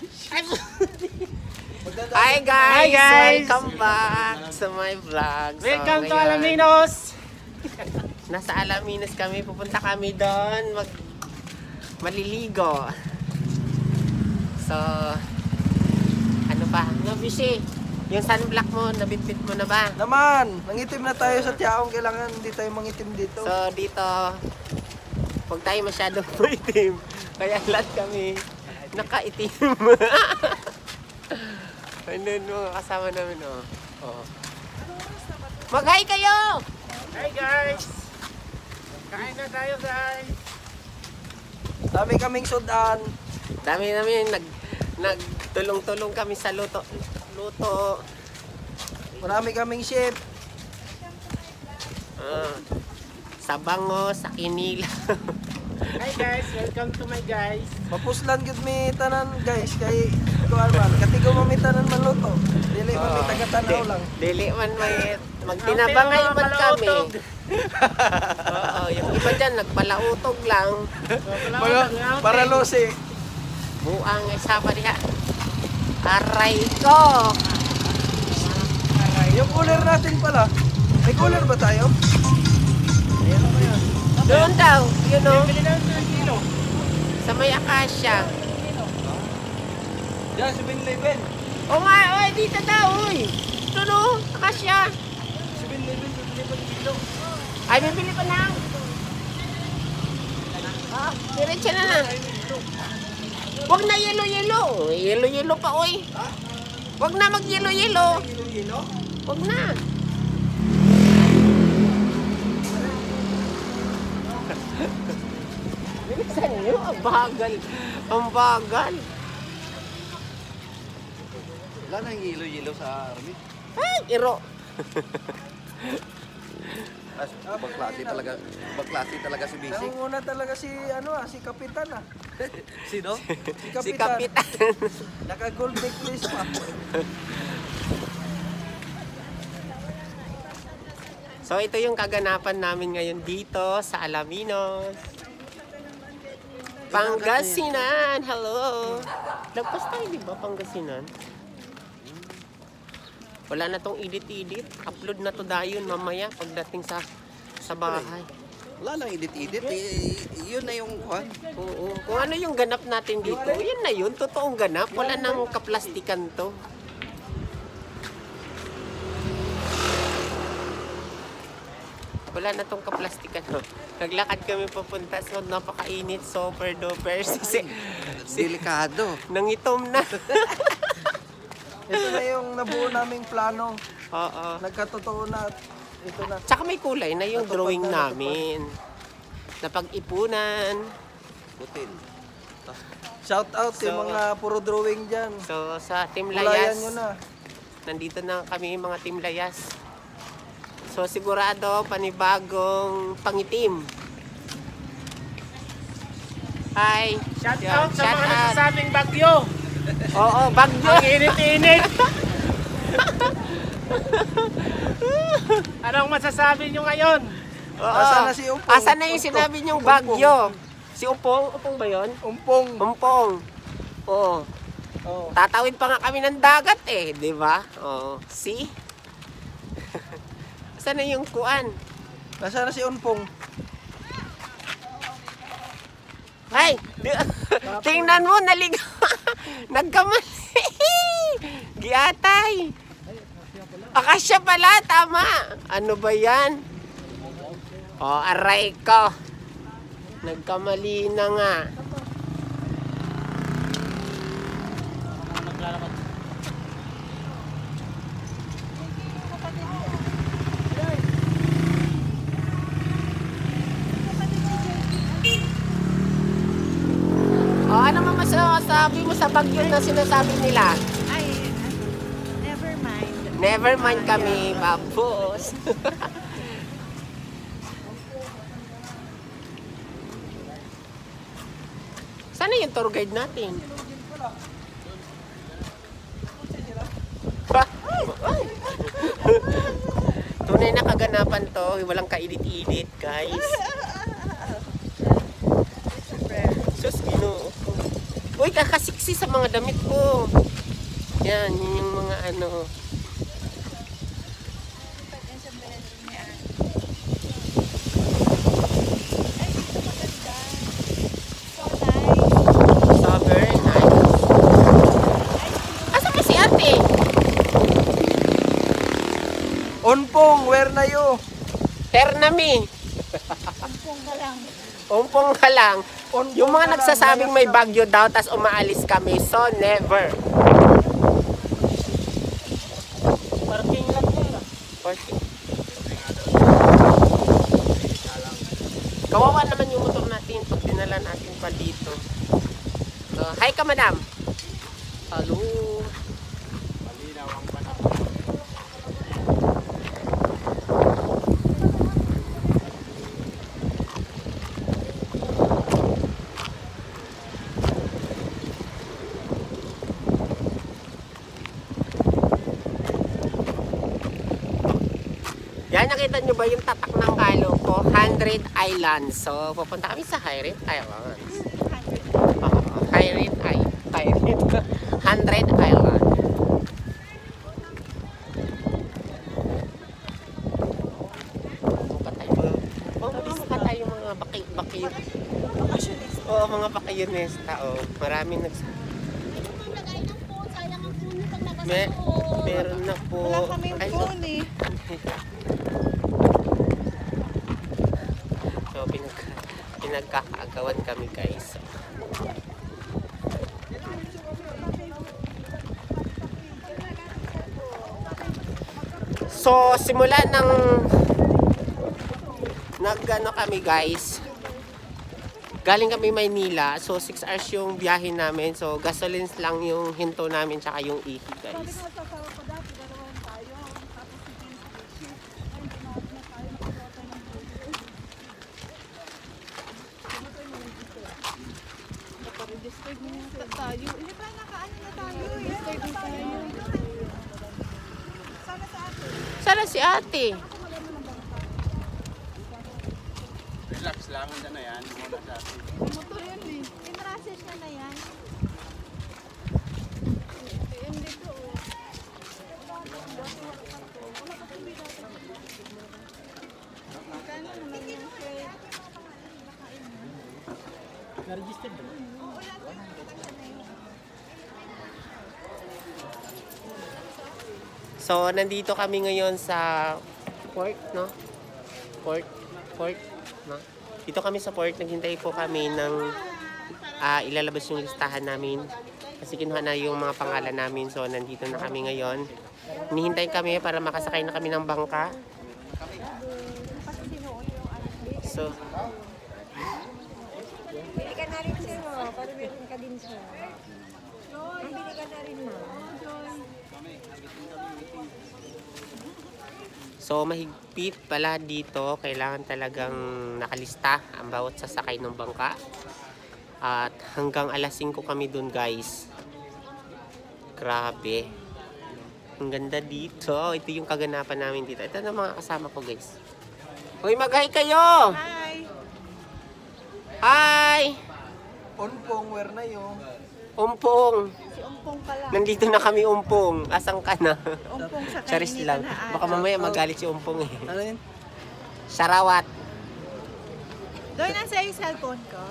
Hi guys! Welcome back sa my vlog. Welcome to Alaminos! Nasa Alaminos kami. Pupunta kami doon. Maliligo. So, ano pa? Busy. Yung sunblock mo, nabitbit mo na ba? Naman! Nangitim na tayo sa tiyaong. Kailangan hindi tayo mangitim dito. So, dito, huwag tayo masyadong maitim. Kaya lahat kami nakaitim. Ayun mga kasama namin, oh. Oh. Mag-hi kayo! Hi guys! Kain na tayo guys! Dami kaming sudan. Dami namin nagtulong-tulong kami sa luto. Marami kaming chef. Sa bango, sa kinila. Hi guys, welcome to my guys. Mapuslan gud mi tanan guys kay kuan man. Katigo mo mi tanan maluto. Dili man mi taga-tanaw lang. Dili man may magtinabangay man kami. Oo, yung iba diyan nagpalautog lang. Para losi. Buang isa pa diha. Aray ko. Yung cooler natin pala. May cooler ba tayo? Ayan ba yan? Doon daw, you know. Sa may akasya. Diyan, sa Binleven. O nga, oy, dito daw, oy. Ito no, akasya. Sa Binleven, bibili pa dito. Ay, bibili pa na. Diretso na lang. Huwag na yelo-yelo. Yelo-yelo pa, oy. Huwag na mag-yelo-yelo. Huwag na. Bilisan nyo, ang bagal. Ang bagal. Wala nang yelo-yelo sa army. Ay, iro. Baklase talaga si Bisi. Nangunguna talaga si si Kapitan ah. Sino? Si Kapitan. Naka-gold necklace pa. So ito yung kaganapan namin ngayon dito sa Alaminos, Pangasinan. Hello. Lagpas tayo, di ba, Pangasinan? Wala na tong edit-edit. Upload na to dayon mamaya pagdating sa bahay. Wala lang edit-edit. Yun na yung kwan. Oo. Kung ano yung ganap natin dito, yun na yun. Totoong ganap. Wala nang kaplastikan to. Wala na tong kaplastikan. Naglakad kami papunta. So napakainit. Super duper. Delikado. Nangitom na. Ito na yung nabuo naming plano. Oo. Nagkatotoo na. Ito na. Tsaka may kulay na yung drawing namin. Napag-ipunan. Putin. Shout out yung mga puro drawing dyan. So sa Team Kulayan Layas, nyo na. nandito na kami mga Team Layas. So sigurado panibagong pangitim. Hi. Shout out sa mga nagsasabing bagyo. Oo, bagyo. Ang init-init. Anong masasabi nyo ngayon? Oo. Asan na si Upong? Asan na yung sinabi nyong bagyo? Si Upong? Upong ba yun? Umpong. Umpong. Oo. Oh. Tatawid pa nga kami ng dagat eh, di ba? Oo. See? Asan na yung kuan? Nasaan na si Umpong? Ay! Tingnan mo, naligaw. Nagkamali. Giatay. Akasya pala, tama. Ano ba yan? Oh, aray ko. Nagkamali na nga. Oh, ano mo masasabi mo sa bagyo na sinasabi nila? Ay, never mind. Never mind kami, babos. Sana yung tour guide natin? Tunay na kaganapan to, walang kaedit-edit, guys. Sus, Ginoo. Uy, kakasiksik sexy sa mga damit ko. Yan, yun yung mga ano. Super nice. Asa ba si ate? Onpong, where na you? Ternami. Umpong ka lang. Yung mga nagsasabing may bagyo daw, tas umaalis kami. So, never. Parking lang nila. Parking. Kawawa naman yung motor natin pag dinala natin pa dito. So, hi ka, madam. Hello. Yan, nakita nyo ba yung tatak ng kalo ko? 100 Islands. So, pupunta kami sa 100 Islands. 100 Island. Buka tayo mga bakit. Oo, mga bakayonista. Oh, maraming meron na po. Wala kaming phone eh. So, pinagkakaagawan kami, guys. So, simula ng nagano kami, guys. Galing kami Maynila. So, 6 hours yung biyahe namin. So, gasolines lang yung hinto namin tsaka yung ihi, guys. Sana si ate. Relax lang, dyan na yan. Muna sa atin. Motor yun eh. Pinrasis ka na yan. Yan dito oh. Magkano naman yung share? Na-registered ba? So, nandito kami ngayon sa port, no? Port, no? Dito kami sa port, naghintay po kami ng ilalabas yung listahan namin. Kasi kinuha na yung mga pangalan namin. So, nandito na kami ngayon. Hinihintay kami para makasakay na kami ng bangka. So, Bili ka na rin sir mo, para meron ka din sir. Bili ka na rin mo. So, mahigpit pala dito. Kailangan talagang nakalista ang bawat sasakay ng bangka. At hanggang alas 5 kami dun, guys. Grabe. Ang ganda dito. Ito yung kaganapan namin dito. Ito na mga kasama ko, guys. Hoy, mag-hi kayo! Hi! Hi! Onpong, where na you? Umpong. Si Umpong pala. Nandito na kami, Umpong. Asang ka na? Umpong sa Charis kainitan lang. na araw. Baka mamaya magalit si Umpong eh. Ano yun? Sarawat. Doon na sa yung cellphone ko.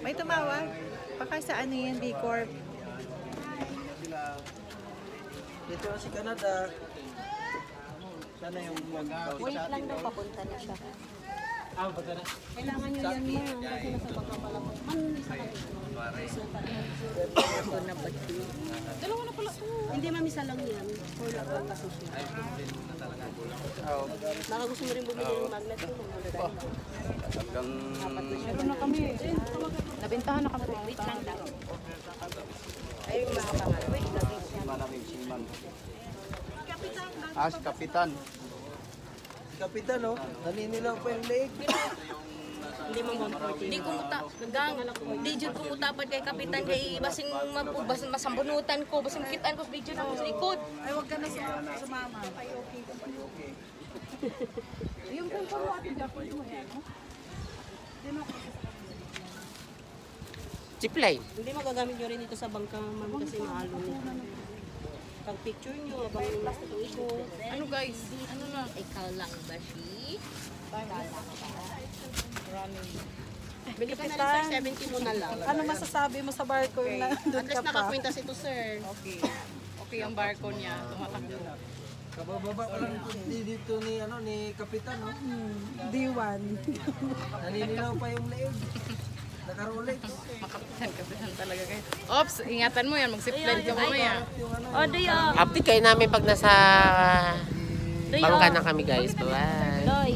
May tumawag. Baka sa ano yan, B-Corp. Dito na si Canada. Sana yung mag-out Wait sa lang atin. daw, papunta na siya. Kailangan nyo yan mo, kasi nasa pagkapalapag. Ito na ba siya? Dalawa na pala. Hindi mamisa lang yan. Or lang kasi siya. Baka gusto mo rin bumili ng magnet ko. Hanggang... Meron na kami. Nabentahan na kami. Wait lang daw. Ayun yung mga pangal. Wait lang. Maraming siman. Si Kapitan. Kapitan, oh. Naninilaw pa yung leeg. Hindi mo Di kumuta, di jud kumutapan kay kapitan kay basing basing masambunutan ko, basing kitaan ko sa video na sa likod. Ay, wag ka na sumama. Yung pang mo atin dapat mo yan. Zipline. Hindi magagamit nyo rin ito sa bangka, ma'am, kasi mahalo nito. Pag picture nyo, abang last na ito. Ano guys? Ano na? Ikaw lang ba, she? Bili ka na Kapitan. rin sir, 70 mo na lang. Ano masasabi mo sa barko na At doon ka least pa? nakakwintas ito sir. Okay. Okay ang barko niya. Tumatakbo. Kabababa pa lang dito ni Kapitan, no? D1. Naninilaw pa yung leeg. Naka-Rolex. Makapitan talaga kayo. Ops, ingatan mo yan. Mag-zipline ka mamaya. O, Doyo. Update kayo namin pag nasa bangka na kami guys. Bye-bye. Doy.